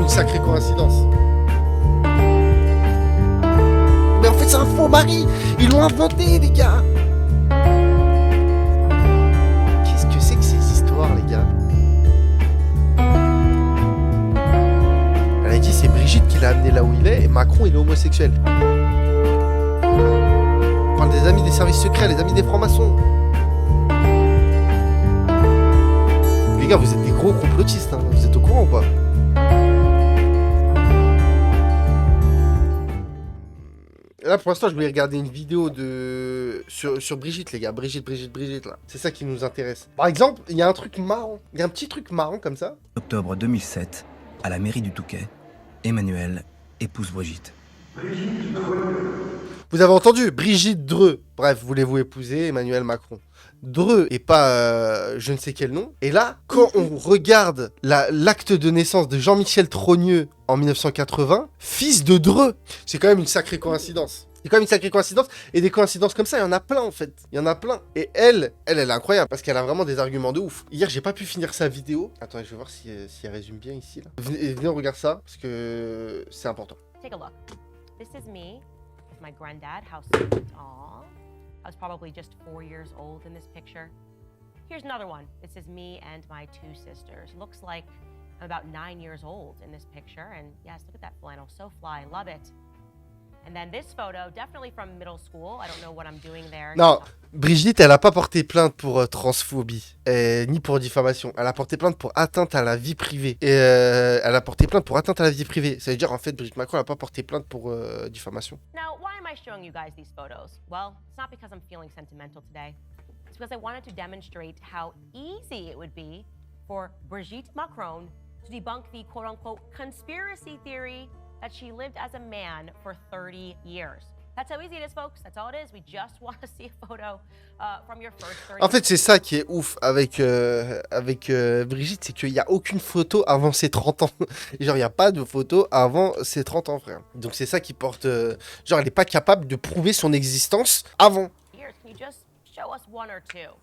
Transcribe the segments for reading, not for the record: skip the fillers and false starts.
une sacrée coïncidence. Mais en fait, c'est un faux mari. Ils l'ont inventé, les gars. Qu'est-ce que c'est que ces histoires, les gars? Elle a dit c'est Brigitte qui l'a amené là où il est et Macron il est homosexuel. On parle des amis des services secrets, les amis des francs-maçons. Les gars, vous êtes des gros complotistes, hein. Vous êtes au courant ou pas? Là pour l'instant je voulais regarder une vidéo sur Brigitte, les gars. Brigitte là. C'est ça qui nous intéresse. Par exemple, il y a un truc marrant. Il y a un petit truc marrant comme ça. Octobre 2007, à la mairie du Touquet, Emmanuel épouse Brigitte. Vous avez entendu, Brigitte Dreux. Bref, voulez-vous épouser Emmanuel Macron? Dreux et pas je ne sais quel nom. Et là, quand on regarde l'acte de naissance de Jean-Michel Trogneux en 1980, fils de Dreux, c'est quand même une sacrée coïncidence. C'est quand même une sacrée coïncidence. Et des coïncidences comme ça, il y en a plein en fait. Il y en a plein. Et elle est incroyable parce qu'elle a vraiment des arguments de ouf. Hier, j'ai pas pu finir sa vidéo. Attends, je vais voir si elle résume bien ici. Là. Venez, on regarde ça parce que c'est important. Take a look. This is me with my granddad. How sweet. Aww. I was probably just 4 years old in this picture. Here's another one. This is me and my 2 sisters. Looks like I'm about 9 years old in this picture. And yes, look at that flannel. So fly. Love it. And then this photo, definitely from middle school. I don't know what I'm doing there. Non, Brigitte, elle a pas porté plainte pour transphobie, ni pour diffamation. Elle a porté plainte pour atteinte à la vie privée. Et elle a porté plainte pour atteinte à la vie privée. Ça veut dire, en fait, Brigitte Macron n'a pas porté plainte pour diffamation. Now, why am I showing you guys these photos? Well, it's not because I'm feeling sentimental today. It's because I wanted to demonstrate how easy it would be for Brigitte Macron to debunk the quote-unquote conspiracy theory that she lived as a man for 30 years. That's how easy it is, folks. That's all it is. We just want to see a photo from your first 30 years. En fait, c'est ça qui est ouf avec Brigitte, c'est qu'il n'y a aucune photo avant ses 30 ans. Genre, il n'y a pas de photo avant ses 30 ans, frère. Donc, c'est ça qui porte... genre, elle n'est pas capable de prouver son existence avant. Years. Can you just show us one or two?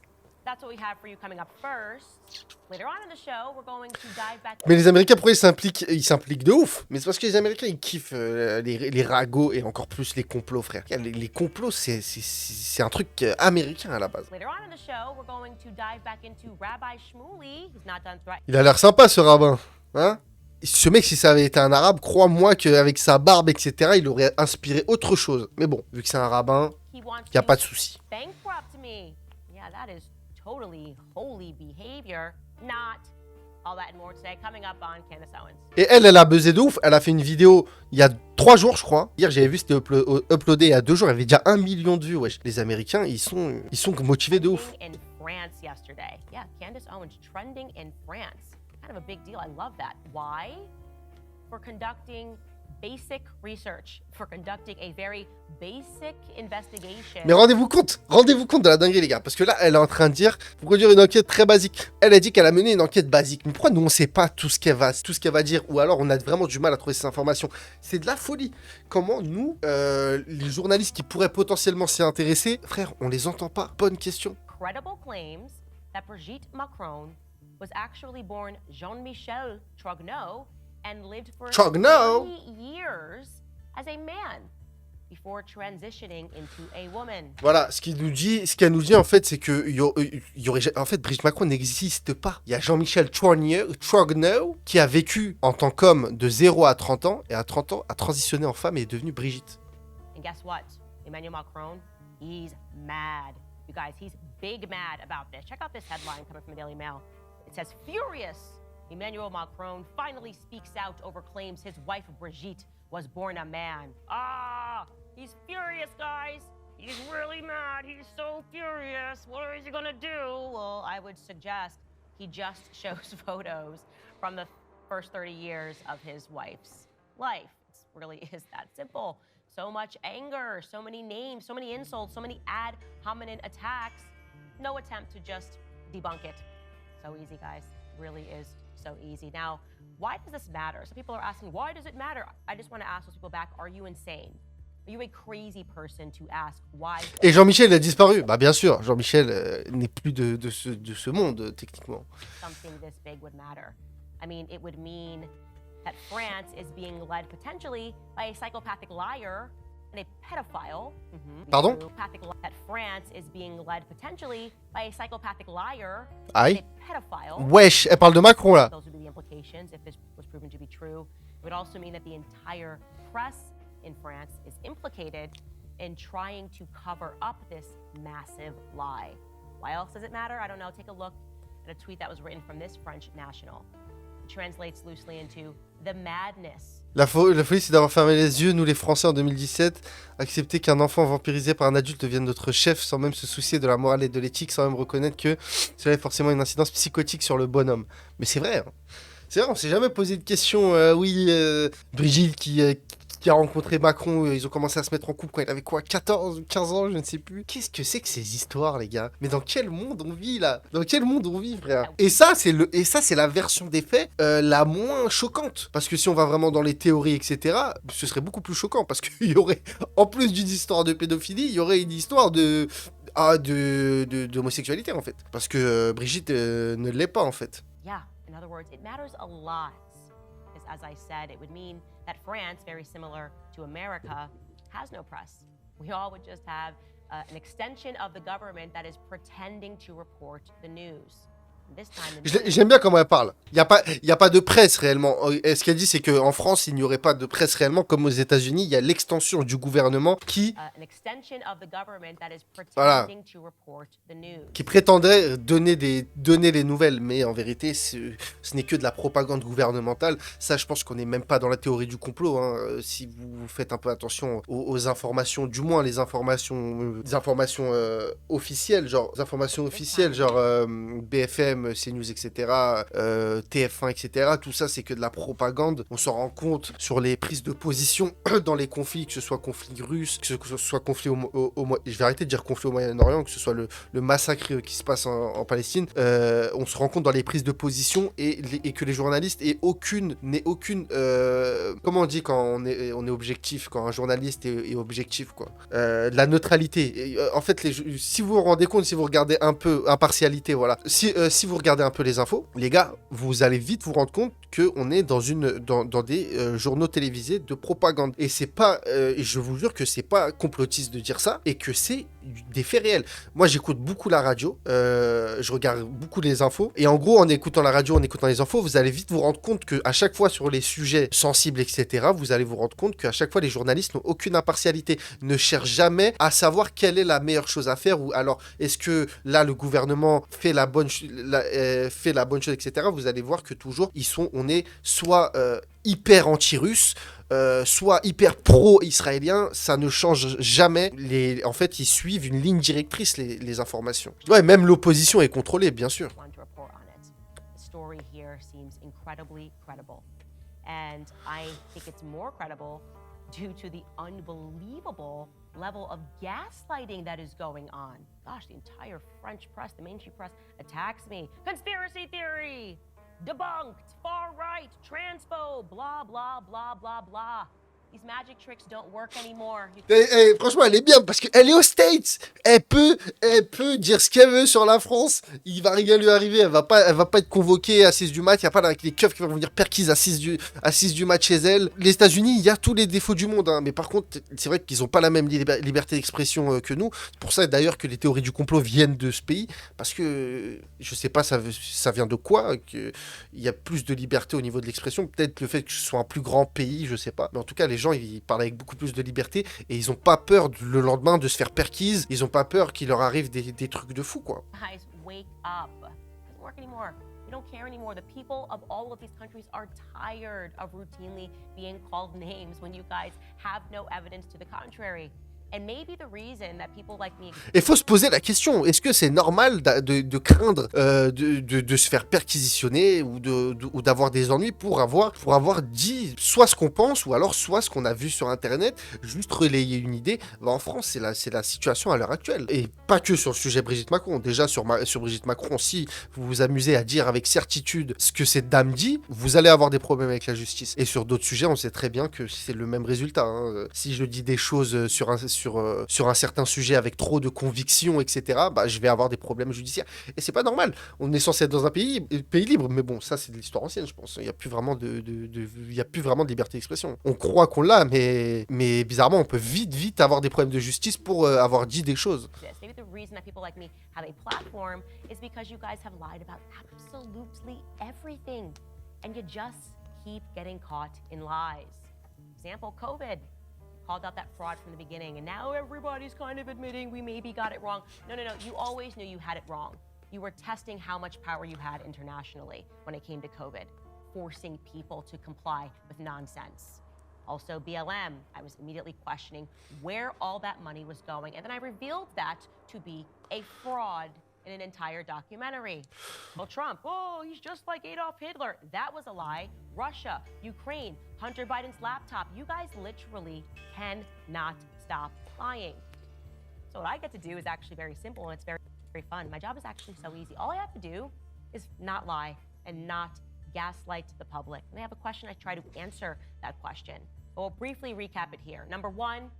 That's what we have for you coming up first. Later on in the show, we're going to dive back. Mais les Américains, pourquoi ils s'impliquent de ouf? Mais c'est parce que les Américains, ils kiffent les ragots et encore plus les complots, frère. Les complots, c'est un truc américain à la base. Later on in the show, we're going to dive back into Rabbi Shmuley, who's not done threatening. Il a l'air sympa, ce rabbin. Hein? Ce mec, si ça avait été un arabe, crois-moi qu'avec sa barbe, etc., il aurait inspiré autre chose. Mais bon, vu que c'est un rabbin, il n'y a pas de souci. Bankrupt me. Yeah, that is totally holy behavior. Not all that and more today. Coming up on Candace Owens. Et elle a buzzé de ouf. Elle a fait une vidéo il y a 3 jours, je crois. Hier, j'avais vu, c'était uploadé il y a 2 jours. Il y avait déjà 1 million de vues. Wesh. Les Américains, ils sont motivés de ouf. In France yesterday. Yeah, Candace Owens trending in France. Kind of a big deal. I love that. Why? For conducting basic research, for conducting a very basic investigation. Mais rendez-vous compte de la dinguerie, les gars, parce que là, elle est en train de dire, pour conduire une enquête très basique. Elle a dit qu'elle a mené une enquête basique. Mais pourquoi nous, on sait pas tout ce qu'elle va dire, ou alors on a vraiment du mal à trouver ces informations? C'est de la folie. Comment nous, les journalistes qui pourraient potentiellement s'y intéresser, frère, on les entend pas? Bonne question. Credible claims that Brigitte Macron was actually born Jean-Michel Trogneux and lived for 30 years as a man before transitioning into a woman. Voilà, ce qu'elle nous dit en fait, c'est que y aurait, en fait, Brigitte Macron n'existe pas. Il y a Jean-Michel Trogneux qui a vécu en tant qu'homme de 0 à 30 ans et à 30 ans a transitionné en femme et est devenu Brigitte. And guess what? Emmanuel Macron, he's mad. You guys, he's big mad about this. Check out this headline coming from the Daily Mail. It says, "Furious. Emmanuel Macron finally speaks out over claims his wife Brigitte was born a man." Ah, he's furious, guys. He's really mad. He's so furious. What is he gonna do? Well, I would suggest he just shows photos from the first 30 years of his wife's life. It really is that simple. So much anger, so many names, so many insults, so many ad hominem attacks. No attempt to just debunk it. So easy, guys. Really is so easy. Now, why does this matter? Some people are asking, why does it matter? I just want to ask those people back, are you insane? Are you a crazy person to ask why? Et Jean-Michel a disparu. Bah bien sûr, Jean-Michel n'est plus de ce monde techniquement. Something this big would matter. I mean, it would mean that France is being led potentially by a psychopathic liar and a pedophile. Pardon? That France is being led potentially by a psychopathic liar and Aïe. a pedophile. Wesh, elle parle de Macron là. Those would be the implications if this was proven to be true. It would also mean that the entire press in France is implicated in trying to cover up this massive lie. Why else does it matter? I don't know. Take a look at a tweet that was written from this French national. It translates loosely into the madness. La folie, c'est d'avoir fermé les yeux, nous les Français en 2017, accepter qu'un enfant vampirisé par un adulte devienne notre chef sans même se soucier de la morale et de l'éthique, sans même reconnaître que cela est forcément une incidence psychotique sur le bonhomme. Mais c'est vrai, hein. C'est vrai, on s'est jamais posé de question. Brigitte qui a rencontré Macron, ils ont commencé à se mettre en couple quand il avait quoi, 14 ou 15 ans, je ne sais plus. Qu'est-ce que c'est que ces histoires, les gars? Mais dans quel monde on vit, là? Dans quel monde on vit, frère? Et ça, c'est la version des faits la moins choquante. Parce que si on va vraiment dans les théories, etc., ce serait beaucoup plus choquant. Parce qu'il y aurait, en plus d'une histoire de pédophilie, il y aurait une histoire d'homosexualité, en fait. Parce que Brigitte ne l'est pas, en fait. Yeah, in other words, it matters a lot. Because as I said, it would mean that France, very similar to America, has no press. We all would just have an extension of the government that is pretending to report the news. This time, J'aime bien comment elle parle. Il y a pas de presse réellement. Et ce qu'elle dit, c'est qu'en France, il n'y aurait pas de presse réellement comme aux États-Unis. Il y a l'extension du gouvernement qui prétendrait donner les nouvelles. Mais en vérité, ce n'est que de la propagande gouvernementale. Ça, je pense qu'on n'est même pas dans la théorie du complot. Hein. Si vous faites un peu attention aux informations, du moins les informations officielles, genre BFM, CNews, etc., TF1, etc. Tout ça, c'est que de la propagande. On s'en rend compte sur les prises de position dans les conflits, que ce soit conflit russe, que ce soit conflit je vais arrêter de dire conflit au Moyen-Orient, que ce soit le massacre qui se passe en Palestine. On se rend compte dans les prises de position et que les journalistes n'aient aucune comment on dit quand on est objectif, quand un journaliste est objectif, quoi. La neutralité. Et, en fait, si vous vous rendez compte, si vous regardez un peu impartialité, voilà. Si vous regardez un peu les infos, les gars, vous allez vite vous rendre compte qu'on est dans des journaux télévisés de propagande. Et c'est pas, je vous jure que c'est pas complotiste de dire ça, et que c'est des faits réels. Moi, j'écoute beaucoup la radio, je regarde beaucoup les infos, et en gros, en écoutant la radio, en écoutant les infos, vous allez vite vous rendre compte qu'à chaque fois sur les sujets sensibles, etc., vous allez vous rendre compte qu'à chaque fois, les journalistes n'ont aucune impartialité, ne cherchent jamais à savoir quelle est la meilleure chose à faire, ou alors, est-ce que là, le gouvernement fait la bonne chose, etc., vous allez voir que toujours, on est soit hyper anti-russe, soit hyper pro-israélien, ça ne change jamais. En fait, ils suivent une ligne directrice, les informations. Ouais, même l'opposition est contrôlée, bien sûr. And I think it's more credible due to the unbelievable level of gaslighting that is going on. Gosh, the entire French press, the mainstream press, attacks me. Conspiracy theory! Debunked! Far right! Transphobe! Blah, blah, blah, blah, blah. These magic tricks don't work anymore. Franchement, elle est bien parce qu'elle est aux States. Elle peut dire ce qu'elle veut sur la France. Il va rien lui arriver. Elle va pas être convoquée à 6 du mat. Il y a pas les keufs qui vont venir perquise à 6 du mat chez elle. Les États-Unis, il y a tous les défauts du monde. Hein. Mais par contre, c'est vrai qu'ils ont pas la même liberté d'expression que nous. C'est pour ça d'ailleurs que les théories du complot viennent de ce pays. Parce que je sais pas, ça vient de quoi. Il y a plus de liberté au niveau de l'expression. Peut-être le fait que ce soit un plus grand pays, je sais pas. Mais en tout cas, les gens, ils parlent avec beaucoup plus de liberté et ils ont pas peur le lendemain de se faire perquise. Ils ont pas peur qu'il leur arrive des trucs de fou, quoi. Guys, wake up. It doesn't work anymore. We don't care anymore. The people of all of these countries are tired of routinely being called names when you guys have no evidence to the contrary. And maybe the reason that people like me... Il faut se poser la question, est-ce que c'est normal de craindre de se faire perquisitionner ou d'avoir des ennuis pour avoir dit soit ce qu'on pense ou alors soit ce qu'on a vu sur Internet, juste relayer une idée. En France, c'est la situation à l'heure actuelle. Et pas que sur le sujet Brigitte Macron. Déjà, sur Brigitte Macron, si vous vous amusez à dire avec certitude ce que cette dame dit, vous allez avoir des problèmes avec la justice. Et sur d'autres sujets, on sait très bien que c'est le même résultat. Hein. Si je dis des choses sur sur un certain sujet avec trop de conviction, etc., bah, je vais avoir des problèmes judiciaires. Et c'est pas normal. On est censé être dans un pays libre. Mais bon, ça, c'est de l'histoire ancienne, je pense. Il n'y a plus vraiment il y a plus vraiment de liberté d'expression. On croit qu'on l'a, mais bizarrement, on peut vite avoir des problèmes de justice pour avoir dit des choses. Maybe the reason that people like me have a platform is because you guys have lied about absolutely everything. And you just keep getting caught in lies. Example, COVID. Called out that fraud from the beginning, and now everybody's kind of admitting we maybe got it wrong. No. You always knew you had it wrong. You were testing how much power you had internationally when it came to COVID, forcing people to comply with nonsense. Also, BLM, I was immediately questioning where all that money was going, and then I revealed that to be a fraud in an entire documentary. Well, Trump, oh, he's just like Adolf Hitler. That was a lie. Russia, Ukraine, Hunter Biden's laptop. You guys literally cannot stop lying. So what I get to do is actually very simple, and it's very, very fun. My job is actually so easy. All I have to do is not lie and not gaslight the public. When they have a question, I try to answer that question. But we'll briefly recap it here. Number one,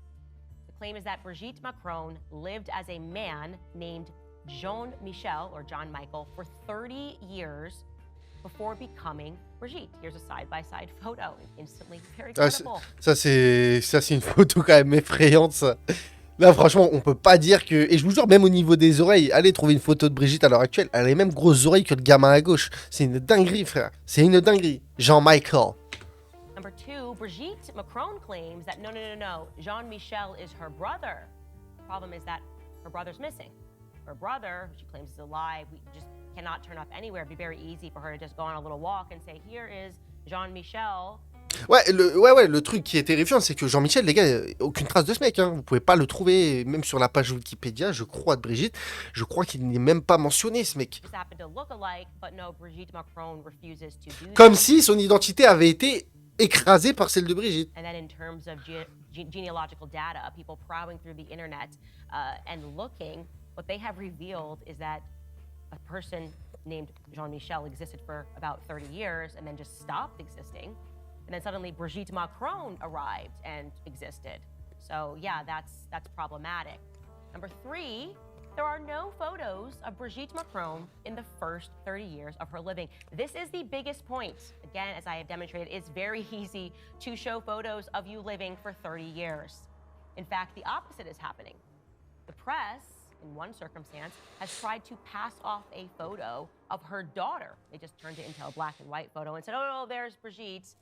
the claim is that Brigitte Macron lived as a man named Jean-Michel, or John Michael, for 30 years before becoming Brigitte. Here's a side-by-side photo. Instantly very credible. Ça, c'est une photo quand même effrayante, ça. Là, franchement, on peut pas dire que... Et je vous jure, même au niveau des oreilles, allez trouver une photo de Brigitte à l'heure actuelle. Elle a les mêmes grosses oreilles que le gamin à gauche. C'est une dinguerie, frère. C'est une dinguerie. Jean-Michael. Number two, Brigitte Macron claims that no. Jean-Michel is her brother. The problem is that her brother's missing. Her brother, who she claims is a lie, we just cannot turn up anywhere. It'd be very easy for her to just go on a little walk and say, here is Jean-Michel. Ouais, le truc qui est terrifiant, c'est que Jean-Michel, les gars, aucune trace de ce mec, hein. Vous pouvez pas le trouver, même sur la page Wikipédia, je crois, de Brigitte, je crois qu'il n'est même pas mentionné, ce mec. Comme si son identité avait été écrasée par celle de Brigitte. And then in terms of genealogical data, people prowling through the internet and looking, what they have revealed is that a person named Jean-Michel existed for about 30 years and then just stopped existing. And then suddenly Brigitte Macron arrived and existed. So yeah, that's problematic. Number three, there are no photos of Brigitte Macron in the first 30 years of her living. This is the biggest point. Again, as I have demonstrated, it's very easy to show photos of you living for 30 years. In fact, the opposite is happening. The press, in one circumstance, has tried to pass off a photo of her daughter. They just turned it into a black and white photo and said, oh, no, there's Brigitte.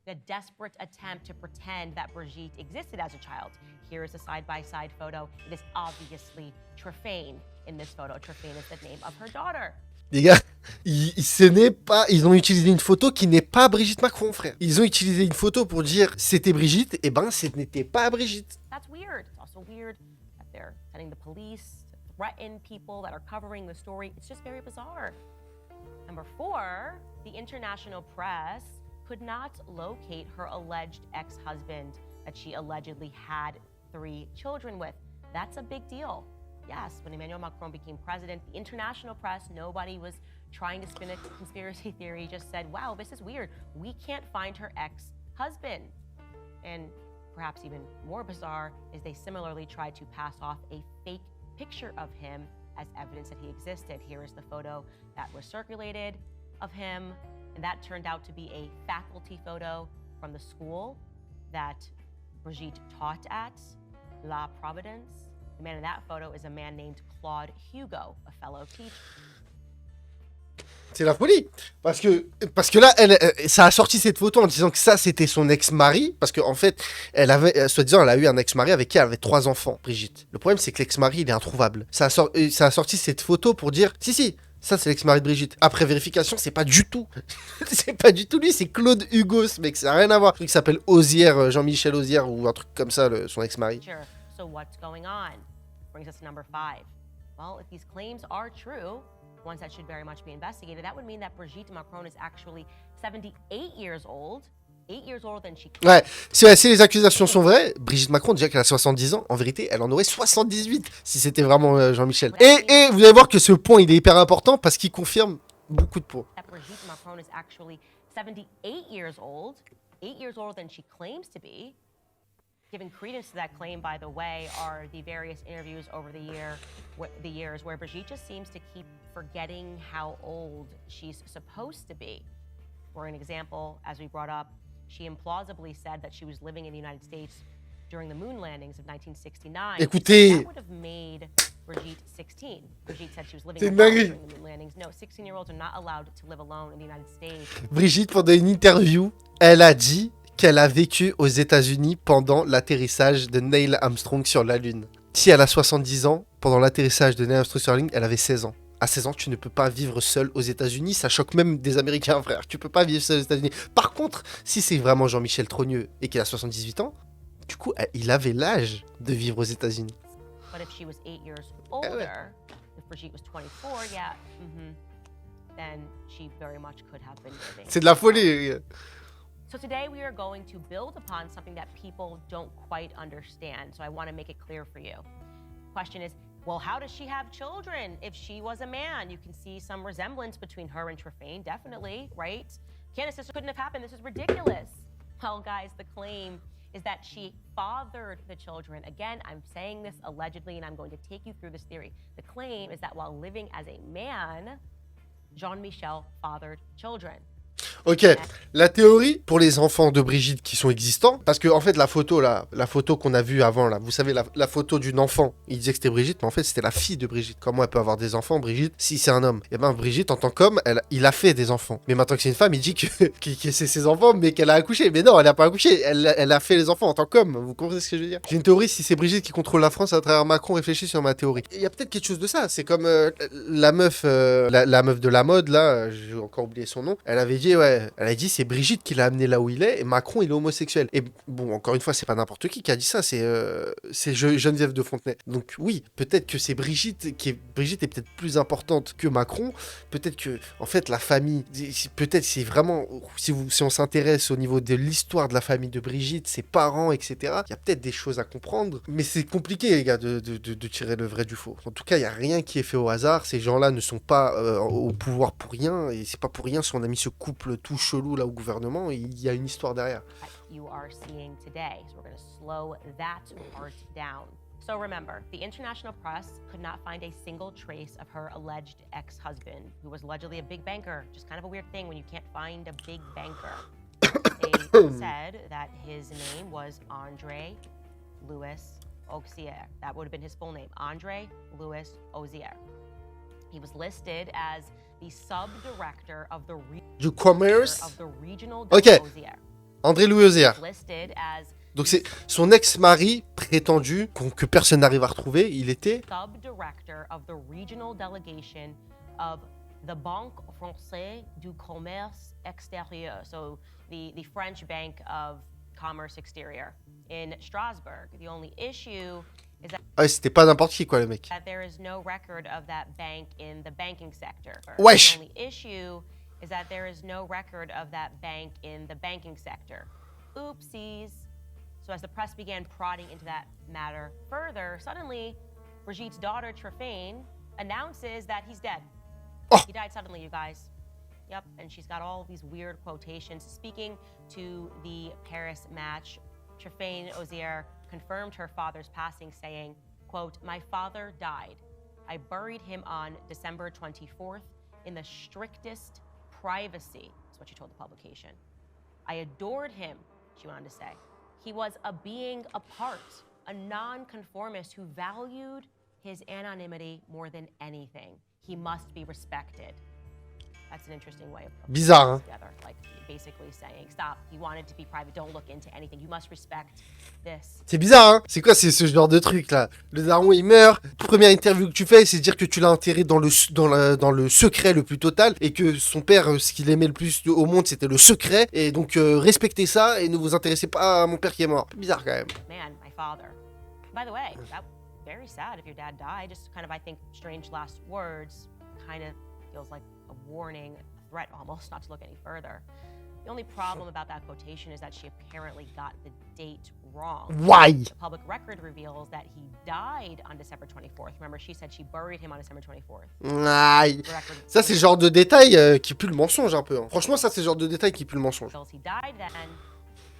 A desperate attempt to pretend that Brigitte existed as a child. Here is a side-by-side photo. It is obviously Tréphaine in this photo. Tréphaine is the name of her daughter. Les gars, ils ont utilisé une photo qui n'est pas Brigitte Macron, frère. Ils ont utilisé une photo pour dire c'était Brigitte, et ben ce n'était pas Brigitte. That's weird. It's also weird that they're sending the police to threaten people that are covering the story. It's just very bizarre. Number four, the international press could not locate her alleged ex-husband that she allegedly had 3 children with. That's a big deal. Yes, when Emmanuel Macron became president, the international press, nobody was trying to spin a conspiracy theory, just said, wow, this is weird. We can't find her ex-husband. And perhaps even more bizarre is they similarly tried to pass off a fake picture of him as evidence that he existed. Here is the photo that was circulated of him. And that turned out to be a faculty photo from the school that Brigitte taught at, La Providence. The man in that photo is a man named Claude Hugo, a fellow teacher. C'est la folie. Parce que là, ça a sorti cette photo en disant que ça, c'était son ex-mari. Parce qu'en fait, soi-disant, elle a eu un ex-mari avec qui elle avait 3 enfants, Brigitte. Le problème, c'est que l'ex-mari, il est introuvable. Ça a sorti cette photo pour dire, si, ça, c'est l'ex-mari de Brigitte. Après vérification, c'est pas du tout. C'est pas du tout lui, c'est Claude Hugo, ce mec. Ça n'a rien à voir. Un truc qui s'appelle Osière, Jean-Michel Osière ou un truc comme ça, son ex-mari. Sure. So what's going on? Brings us to number 5. Well, if these claims are true, ones that should very much be investigated, that would mean that Brigitte Macron is actually 78 years old. 8 years older than she... Ouais, si les accusations sont vraies, Brigitte Macron, déjà qu'elle a 70 ans, en vérité, elle en aurait 78 si c'était vraiment Jean-Michel. Et vous allez voir que ce point, il est hyper important parce qu'il confirme beaucoup de points. Brigitte Macron is actually 78 years old, 8 years older than she claims to be. Giving credence to that claim, by the way, are the various interviews over the years where Brigitte just seems to keep forgetting how old she's supposed to be. For an example, as we brought up, she implausibly said that she was living in the United States during the moon landings of 1969. Écoutez. That would have made Brigitte 16. Brigitte said she was living C'est alone dingue. during the moon landings. No, 16-year-olds are not allowed to live alone in the United States. Brigitte, pendant une interview, elle a dit qu'elle a vécu aux États-Unis pendant l'atterrissage de Neil Armstrong sur la Lune. Si elle a 70 ans, pendant l'atterrissage de Neil Armstrong sur la Lune, elle avait 16 ans. À 16 ans, tu ne peux pas vivre seul aux États-Unis. Ça choque même des Américains, frère. Tu peux pas vivre seul aux États-Unis. Par contre, si c'est vraiment Jean-Michel Trogneux et qu'il a 78 ans, du coup, il avait l'âge de vivre aux États-Unis. But if she was 8 years older, if Brigitte was 24, yeah, then she very much could have been living. C'est de la folie. So today we are going to build upon something that people don't quite understand. So I want to make it clear for you. Question is, well, how does she have children if she was a man? You can see some resemblance between her and Trephaine, definitely, right? Candace, this couldn't have happened. This is ridiculous. Well, guys, the claim is that she fathered the children. Again, I'm saying this allegedly, and I'm going to take you through this theory. The claim is that while living as a man, Jean-Michel fathered children. Ok, la théorie pour les enfants de Brigitte qui sont existants, parce que en fait la photo là, la photo qu'on a vue avant là, vous savez la photo d'une enfant, il disait que c'était Brigitte, mais en fait c'était la fille de Brigitte. Comment elle peut avoir des enfants, Brigitte, si c'est un homme? Et ben Brigitte en tant qu'homme, il a fait des enfants. Mais maintenant que c'est une femme, il dit que c'est ses enfants, mais qu'elle a accouché. Mais non, elle a pas accouché, elle a fait les enfants en tant qu'homme. Vous comprenez ce que je veux dire? J'ai une théorie, si c'est Brigitte qui contrôle la France à travers Macron, réfléchis sur ma théorie. Il y a peut-être quelque chose de ça. C'est comme la meuf de la mode là, j'ai encore oublié son nom. Elle avait dit ouais, elle a dit c'est Brigitte qui l'a amené là où il est et Macron il est homosexuel. Et bon, encore une fois, c'est pas n'importe qui a dit ça, c'est Geneviève de Fontenay. Donc oui, peut-être que c'est Brigitte est peut-être plus importante que Macron. Peut-être que en fait la famille, peut-être c'est vraiment si on s'intéresse au niveau de l'histoire de la famille de Brigitte, ses parents, etc. Il y a peut-être des choses à comprendre, mais c'est compliqué les gars de tirer le vrai du faux. En tout cas, il y a rien qui est fait au hasard. Ces gens-là ne sont pas au pouvoir pour rien et c'est pas pour rien si on a mis ce couple tout chelou là au gouvernement, il y a une histoire derrière. You are seeing today. So we're going to slow that part down. So remember, the international press could not find a single trace of her alleged ex-husband, who was allegedly a big banker. Just kind of a weird thing when you can't find a big banker. They said that his name was Andre Louis Auxier. That would have been his full name, Andre Louis Auxier. He was listed as the sub-director of the du commerce of the regional ok, Auxier. André Louis Auxier. Listed as Donc c'est son ex-mari prétendu que personne n'arrive à retrouver. Il était sub-director of the regional delegation of the Banque Française du Commerce Extérieur, so the French Bank of Commerce Exterior in Strasbourg. The only issue is that ouais, c'était pas n'importe qui quoi le mec. there is no record of that bank in the banking sector. Wesh. The only issue is that there is no record of that bank in the banking sector. Oopsies. So as the press began prodding into that matter further, suddenly Brigitte's daughter Trephaine announces that he's dead. Oh. He died suddenly, you guys. Yep, and she's got all these weird quotations. Speaking to the Paris Match, Trephaine Auxier confirmed her father's passing, saying, quote, "My father died. I buried him on December 24th in the strictest privacy," is what she told the publication. "I adored him," she went on to say. "He was a being apart, a nonconformist who valued his anonymity more than anything. He must be respected." That's an interesting way of bizarre, hein? Together, like basically saying, stop. He wanted to be private. Don't look into anything. You must respect this. C'est bizarre, hein? C'est quoi ce genre de truc là? Le daron il meurt. Première interview que tu fais, c'est dire que tu l'as enterré dans le secret le plus total et que son père, ce qu'il aimait le plus au monde, c'était le secret. Et donc respectez ça et ne vous intéressez pas à mon père qui est mort. Bizarre quand même. Man, my father. By the way, that very sad if your dad died. Just kind of, I think, strange last words. Kind of feels like a warning, a threat almost, not to look any further. The only problem about that quotation is that she apparently got the date wrong. Why? The public record reveals that he died on December 24th. Remember, she said she buried him on December 24th. Aïe. Ça c'est le genre de détail qui pue le mensonge un peu. Hein. Franchement, ça c'est le genre de détail qui pue le mensonge. He died then,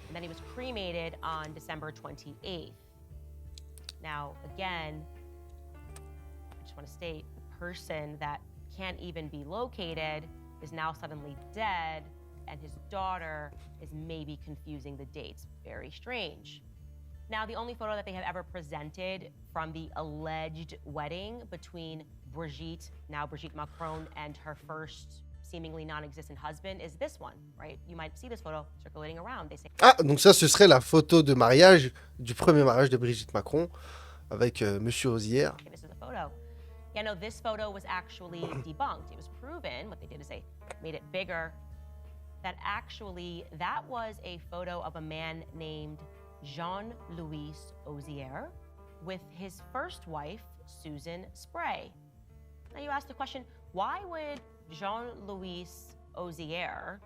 and then he was cremated on December 28th. Now, again, I just want to state the person that can't even be located is now suddenly dead, and his daughter is maybe confusing the dates. Very strange. Now, the only photo that they have ever presented from the alleged wedding between Brigitte, now Brigitte Macron, and her first seemingly non-existent husband is this one, right? You might see this photo circulating around. They say, Ah, donc ça, ce serait la photo de mariage, du premier mariage de Brigitte Macron avec Monsieur Ozière. okay, this is a photo. Yeah, no, this photo was actually debunked. It was proven, what they did is they made it bigger, that actually that was a photo of a man named Jean-Louis Ozière with his first wife, Susan Spray. Now you ask the question, why would Jean-Louis Ozière,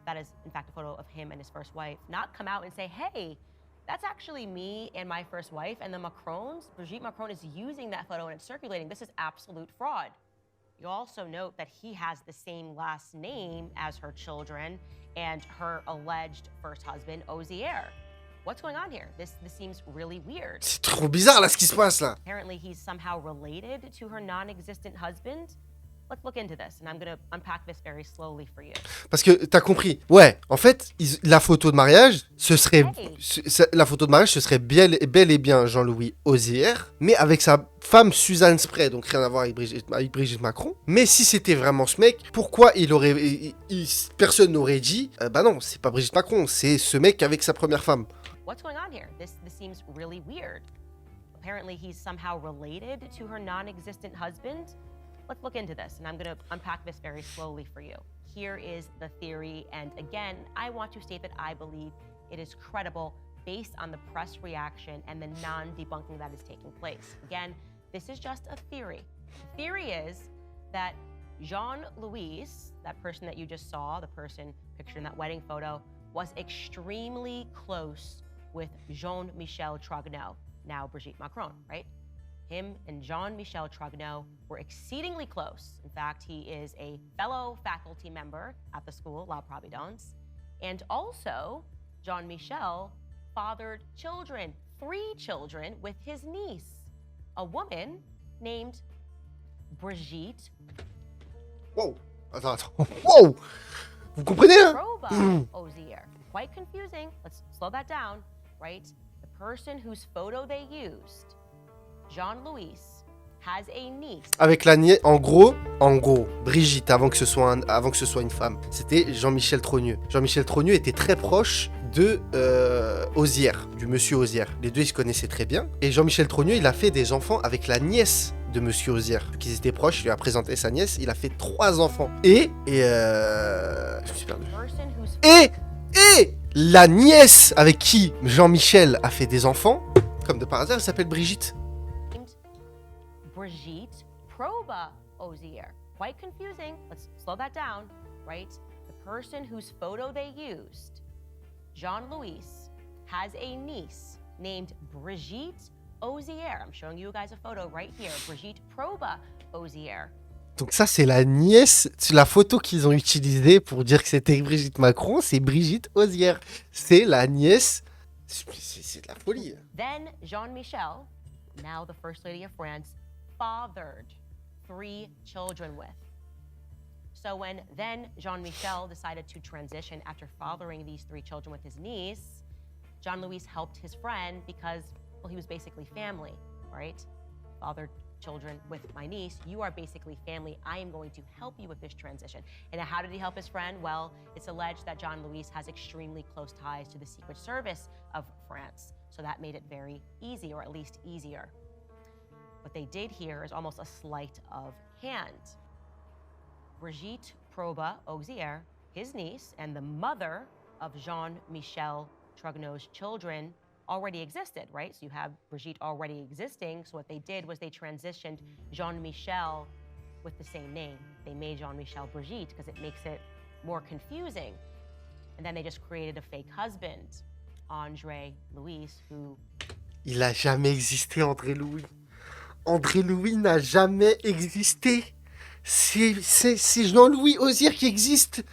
that is in fact a photo of him and his first wife, not come out and say, hey, that's actually me and my first wife, and the Macrons, Brigitte Macron is using that photo and it's circulating. This is absolute fraud. You also note that he has the same last name as her children and her alleged first husband, Ozière. What's going on here? This seems really weird. C'est trop bizarre là ce qui se passe là. Apparently, he's somehow related to her non-existent husband. Let's look into this, and I'm going to unpack this very slowly for you. Parce que t'as compris. Ouais, en fait, la photo de mariage, ce serait la photo de mariage, ce serait bel et bien Jean-Louis Ozière, mais avec sa femme Suzanne Spray, donc rien à voir avec Brigitte Macron. Mais si c'était vraiment ce mec, pourquoi personne n'aurait dit bah non, c'est pas Brigitte Macron, c'est ce mec avec sa première femme. What's going on here? This seems really weird. Apparently, he's somehow related to her non-existent husband. Let's look into this, and I'm going to unpack this very slowly for you. Here is the theory, and again, I want to state that I believe it is credible based on the press reaction and the non-debunking that is taking place. Again, this is just a theory. The theory is that Jean-Louis, that person that you just saw, the person pictured in that wedding photo, was extremely close with Jean-Michel Trogneux, now Brigitte Macron, right? Him and Jean-Michel Trogneux were exceedingly close. In fact, he is a fellow faculty member at the school, La Providence. And also, Jean-Michel fathered children, 3 children, with his niece, a woman named Brigitte Wow. Attends. Wow. Vous comprenez hein? Proba Ozière. Quite confusing. Let's slow that down, right? The person whose photo they used, Jean-Louis, has a niece. Avec la nièce, en gros, Brigitte, avant que ce soit une femme, c'était Jean-Michel Trogneux. Jean-Michel Trogneux était très proche de Ozière, du monsieur Ozière. Les deux, ils se connaissaient très bien. Et Jean-Michel Trogneux, il a fait des enfants avec la nièce de monsieur Ozière. Donc, ils étaient proches, il lui a présenté sa nièce, il a fait 3 enfants. Je me suis perdu. Et la nièce avec qui Jean-Michel a fait des enfants, comme de par hasard, elle s'appelle Brigitte. Brigitte Proba Ozière. Quite confusing. Let's slow that down, right? The person whose photo they used, Jean-Louis, has a niece named Brigitte Ozière. I'm showing you guys a photo right here. Brigitte Proba Ozière. Donc ça, c'est la nièce, la photo qu'ils ont utilisée pour dire que c'était Brigitte Macron, c'est Brigitte Ozière. C'est la nièce, c'est de la folie. Then Jean-Michel, now the First Lady of France, fathered 3 children with. So when then Jean-Michel decided to transition after fathering these 3 children with his niece, Jean-Louis helped his friend because, well, he was basically family, right? Fathered children with my niece, you are basically family. I am going to help you with this transition. And how did he help his friend? Well, it's alleged that Jean-Louis has extremely close ties to the Secret Service of France. So that made it very easy, or at least easier. What they did here is almost a sleight of hand. Brigitte Proba Ozière, his niece, and the mother of Jean-Michel Trogneux's children already existed, right? So you have Brigitte already existing. So what they did was they transitioned Jean-Michel with the same name. They made Jean-Michel Brigitte because it makes it more confusing. And then they just created a fake husband, André Louis, who... Il a jamais existé, André Louis. André Louis n'a jamais existé. C'est Jean-Louis Ozière qui existe.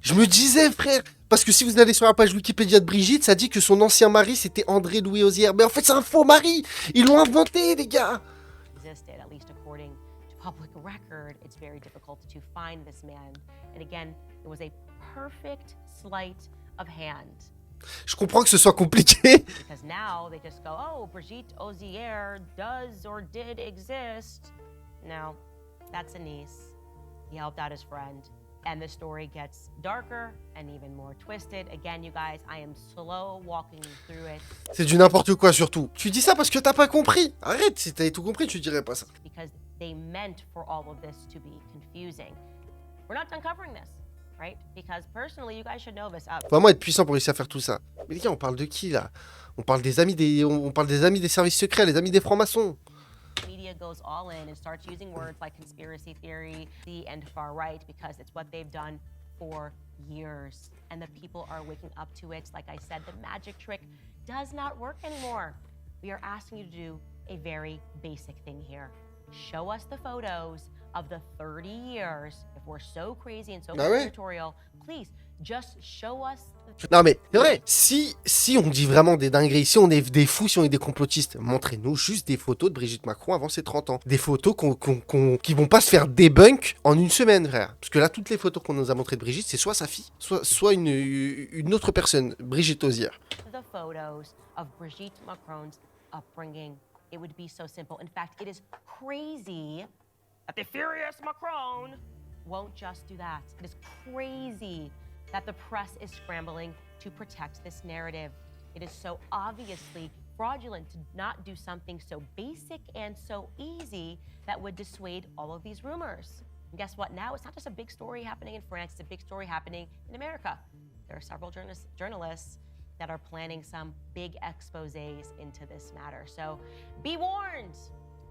Je me disais, frère, Parce que si vous allez sur la page Wikipédia de Brigitte, ça dit que son ancien mari, c'était André-Louis Ozière. Mais en fait, c'est un faux mari. Ils l'ont inventé, les gars. Existed, at least according to public record, it's very difficult to find this man. And again, it was a perfect sleight of hand. Je comprends que ce soit compliqué. Because now they just go, oh, Brigitte Ozier does or did exist. No, that's Anis. He helped out his friend. And the story gets darker and even more twisted. Again, you guys, I am slow walking you through it. C'est du n'importe quoi, surtout. Tu dis ça parce que t'as pas compris. Arrête, si t'avais tout compris, tu dirais pas ça. Because they meant for all of this to be confusing. We're not done covering this. Right? Because personally, you guys should know this. Faut vraiment être puissant pour réussir à faire tout ça. Mais les gars, on parle de qui là? On parle des amis des services secrets, les amis des francs-maçons. Media goes all in and starts using words like conspiracy theory, and far right because it's what they've done for years. And the people are waking up to it. Like I said, the magic trick does not work anymore. We are asking you to do a very basic thing here. Show us the photos of the 30 years. If we're so crazy and so conspiratorial, please just show us the... Non mais c'est vrai, si on dit vraiment des dingueries, si on est des fous, si on est des complotistes, montrez-nous juste des photos de Brigitte Macron avant ses 30 ans. Des photos qui vont pas se faire débunk en une semaine, frère. Parce que là, toutes les photos qu'on nous a montrées de Brigitte, c'est soit sa fille, soit une autre personne, Brigitte Ozière. The photos of Brigitte Macron's upbringing. It would be so simple. In fact, it is crazy that the furious Macron won't just do that. It is crazy that the press is scrambling to protect this narrative. It is so obviously fraudulent to not do something so basic and so easy that would dissuade all of these rumors. And guess what? Now it's not just a big story happening in France, it's a big story happening in America. There are several journalists that are planning some big exposés into this matter. So be warned,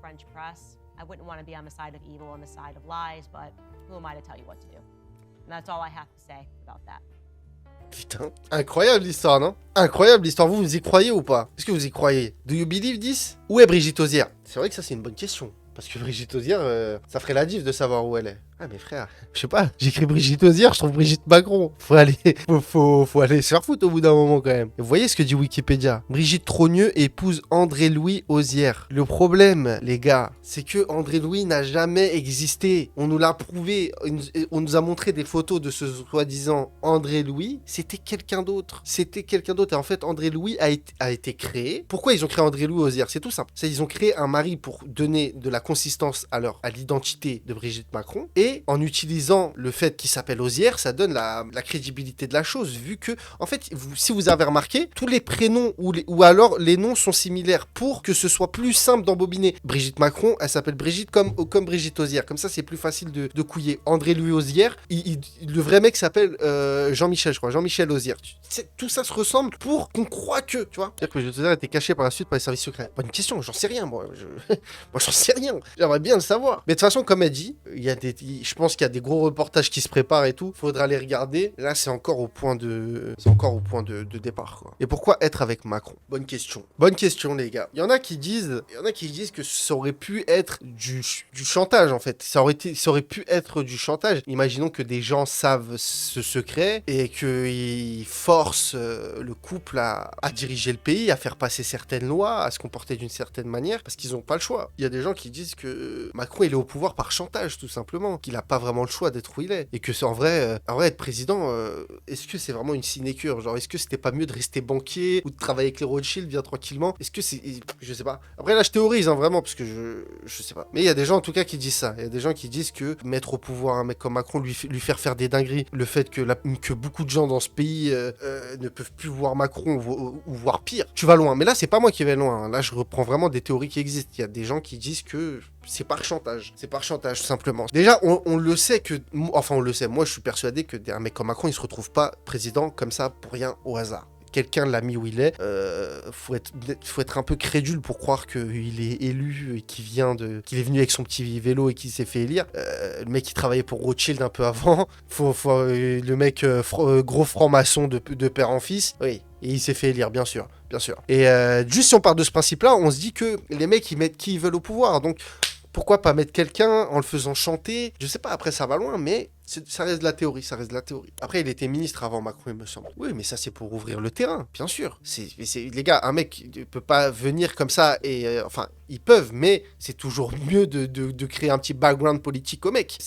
French press. I wouldn't want to be on the side of evil, on the side of lies, but who am I to tell you what to do? And that's all I have to say about that. Putain, incroyable l'histoire, non? Incroyable l'histoire, vous y croyez ou pas? Est-ce que vous y croyez? Do you believe this? Où est Brigitte Ozière? C'est vrai que ça c'est une bonne question. Parce que Brigitte Ozière, ça ferait la diff de savoir où elle est. Ah mais frère, je sais pas, j'écris Brigitte Ozière, je trouve Brigitte Macron. Faut aller se faire foutre au bout d'un moment quand même. Et vous voyez ce que dit Wikipédia? Brigitte Trogneux épouse André-Louis Ozière. Le problème, les gars, c'est que André-Louis n'a jamais existé. On nous l'a prouvé, on nous a montré des photos de ce soi-disant André-Louis. C'était quelqu'un d'autre. C'était quelqu'un d'autre. Et en fait, André-Louis a été créé. Pourquoi ils ont créé André-Louis Ozière? C'est tout simple. Ils ont créé un mari pour donner de la consistance à l'identité de Brigitte Macron. Et en utilisant le fait qu'il s'appelle Ozière, ça donne la crédibilité de la chose, vu que, en fait, si vous avez remarqué, tous les prénoms ou alors les noms sont similaires pour que ce soit plus simple d'embobiner. Brigitte Macron, elle s'appelle Brigitte comme Brigitte Ozière. Comme ça, c'est plus facile de couiller. André-Louis Ozière, le vrai mec s'appelle Jean-Michel, je crois. Jean-Michel Ozière. Tout ça se ressemble pour qu'on croit que, tu vois. C'est-à-dire que Brigitte Ozière a été cachée par la suite par les services secrets. Pas une question, j'en sais rien, moi. Moi, j'en sais rien. J'aimerais bien le savoir. Mais de toute façon, comme elle dit, je pense qu'il y a des gros reportages qui se préparent et tout. Faudra les regarder. Là, c'est encore au point de départ, quoi. Et pourquoi être avec Macron? Bonne question. Bonne question, les gars. Il y en a qui disent que ça aurait pu être du chantage, en fait. Ça aurait pu être du chantage. Imaginons que des gens savent ce secret et qu'ils forcent le couple à diriger le pays, à faire passer certaines lois, à se comporter d'une certaine manière, parce qu'ils n'ont pas le choix. Il y a des gens qui disent que Macron, il est au pouvoir par chantage, tout simplement. Qu'il n'a pas vraiment le choix d'être où il est. Et que c'est en vrai, être président, est-ce que c'est vraiment une sinécure? Genre, est-ce que c'était pas mieux de rester banquier ou de travailler avec les Rothschild bien tranquillement? Est-ce que c'est... Je sais pas. Après, là, je théorise, hein, vraiment, parce que je sais pas. Mais il y a des gens, en tout cas, qui disent ça. Il y a des gens qui disent que mettre au pouvoir un mec comme Macron, lui faire des dingueries, le fait que beaucoup de gens dans ce pays ne peuvent plus voir Macron ou voir pire, tu vas loin. Mais là, c'est pas moi qui vais loin. Hein. Là, je reprends vraiment des théories qui existent. Il y a des gens qui disent que c'est par chantage. C'est par chantage, tout simplement. Déjà, on le sait que... Enfin, on le sait. Moi, je suis persuadé qu'un mec comme Macron, il se retrouve pas président comme ça pour rien au hasard. Quelqu'un l'a mis où il est. Faut être un peu crédule pour croire qu'il est élu et qu'il est venu avec son petit vélo et qu'il s'est fait élire. Le mec qui travaillait pour Rothschild un peu avant. Le mec gros franc-maçon de père en fils. Oui. Et il s'est fait élire, bien sûr. Bien sûr. Et juste si on part de ce principe-là, on se dit que les mecs, ils mettent qui ils veulent au pouvoir. Donc, pourquoi pas mettre quelqu'un en le faisant chanter? Je sais pas, après ça va loin, mais Ça reste de la théorie, ça reste de la théorie. Après, il était ministre avant Macron, il me semble. Oui, mais ça, c'est pour ouvrir le terrain, bien sûr. Les gars, un mec ne peut pas venir comme ça et... enfin, ils peuvent, mais c'est toujours mieux de créer un petit background politique au mec.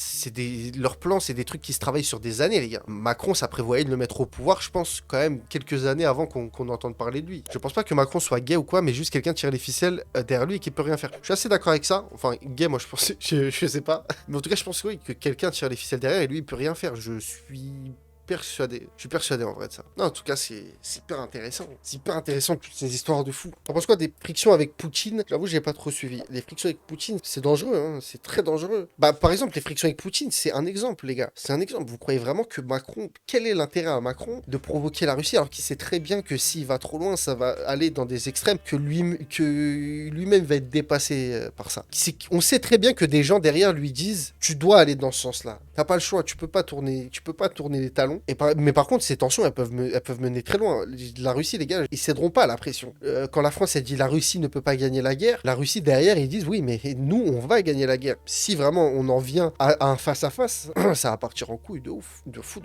Leur plan, c'est des trucs qui se travaillent sur des années, les gars. Macron, ça prévoyait de le mettre au pouvoir, je pense, quand même, quelques années avant qu'on entende parler de lui. Je pense pas que Macron soit gay ou quoi, mais juste quelqu'un tire les ficelles derrière lui et qui peut rien faire. Je suis assez d'accord avec ça. Enfin, gay, moi, je pense, je sais pas. Mais en tout cas, je pense oui, que quelqu'un tire les ficelles derrière et lui, il peut rien faire. Je suis persuadé en vrai de ça. Non, en tout cas, c'est hyper intéressant. C'est hyper intéressant, toutes ces histoires de fous. T'en penses quoi des frictions avec Poutine? J'avoue, j'ai pas trop suivi. Les frictions avec Poutine, c'est dangereux, hein. C'est très dangereux. Bah, par exemple, les frictions avec Poutine, c'est un exemple, les gars. C'est un exemple. Vous croyez vraiment que Macron, quel est l'intérêt à Macron de provoquer la Russie alors qu'il sait très bien que s'il va trop loin, ça va aller dans des extrêmes, que lui-même va être dépassé par ça. On sait très bien que des gens derrière lui disent, tu dois aller dans ce sens-là. T'as pas le choix, tu peux pas tourner les talons. Mais par contre, ces tensions, elles peuvent mener très loin. La Russie, les gars, ils céderont pas à la pression. Quand la France, elle dit la Russie ne peut pas gagner la guerre, la Russie, derrière, ils disent oui, mais nous, on va gagner la guerre. Si vraiment on en vient à un face-à-face, ça va partir en couille de ouf. De fou.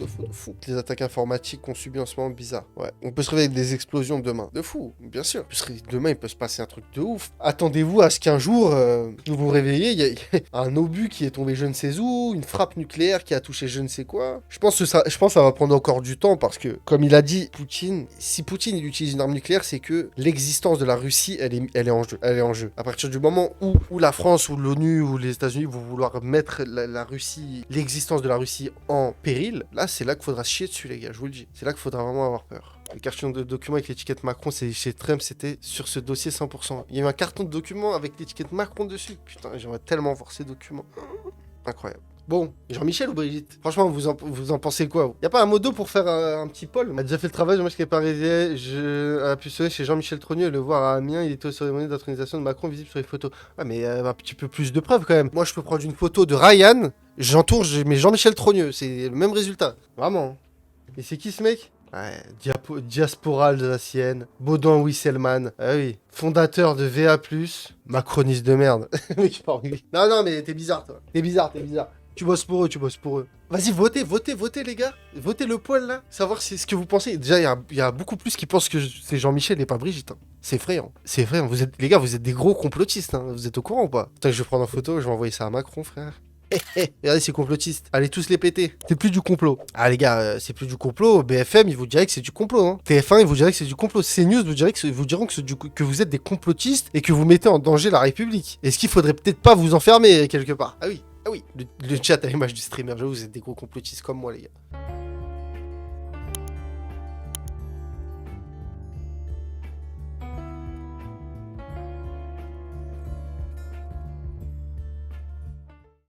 Les attaques informatiques qu'on subit en ce moment, bizarre. Ouais. On peut se réveiller avec des explosions demain. De fou, bien sûr. Demain, il peut se passer un truc de ouf. Attendez-vous à ce qu'un jour, vous vous réveillez, il y a un obus qui est tombé je ne sais où, une frappe nucléaire qui a touché je ne sais quoi. Je pense que ça va prendre encore du temps parce que, comme il a dit, Poutine, si Poutine il utilise une arme nucléaire, c'est que l'existence de la Russie, elle est en jeu. Elle est en jeu. À partir du moment où la France, ou l'ONU, ou les États-Unis vont vouloir mettre la Russie, l'existence de la Russie en péril, là, c'est là qu'il faudra se chier dessus, les gars, je vous le dis. C'est là qu'il faudra vraiment avoir peur. Le carton de documents avec l'étiquette Macron, c'est chez Trump, c'était sur ce dossier 100%. Il y a eu un carton de documents avec l'étiquette Macron dessus. Putain, j'aimerais tellement voir ces documents. Incroyable. Bon, Jean-Michel ou Brigitte? Franchement, vous en pensez quoi? Y a pas un modo pour faire un petit poll? On a déjà fait le travail, Jean-Michel qui est parisien, a pu sonner chez Jean-Michel Trogneux et le voir à Amiens, il était aux cérémonies d'intronisation de Macron visible sur les photos. Ouais, mais un petit peu plus de preuves quand même. Moi, je peux prendre une photo de Ryan, j'entoure, je mets Jean-Michel Trogneux, c'est le même résultat. Vraiment. Et c'est qui ce mec? Ouais, diaspora alsacienne, Baudouin Wisselman, ah oui, fondateur de VA+, macroniste de merde. Non, mais t'es bizarre, toi. T'es bizarre. Tu bosses pour eux. Vas-y, votez, les gars. Votez le poil, là. Savoir ce que vous pensez. Déjà, il y a beaucoup plus qui pensent que c'est Jean-Michel et pas Brigitte. Hein. C'est effrayant. Les gars, vous êtes des gros complotistes. Hein. Vous êtes au courant ou pas? Putain, je vais prendre en photo, je vais envoyer ça à Macron, frère. Regardez, c'est complotiste. Allez tous les péter. C'est plus du complot. Ah les gars, c'est plus du complot. BFM, ils vous diraient que c'est du complot. Hein. TF1, ils vous diraient que c'est du complot. CNews vous diront que vous êtes des complotistes et que vous mettez en danger la République. Est-ce qu'il faudrait peut-être pas vous enfermer quelque part? Ah oui. Le chat à l'image du streamer. J'avoue, vous êtes des gros complotistes comme moi, les gars.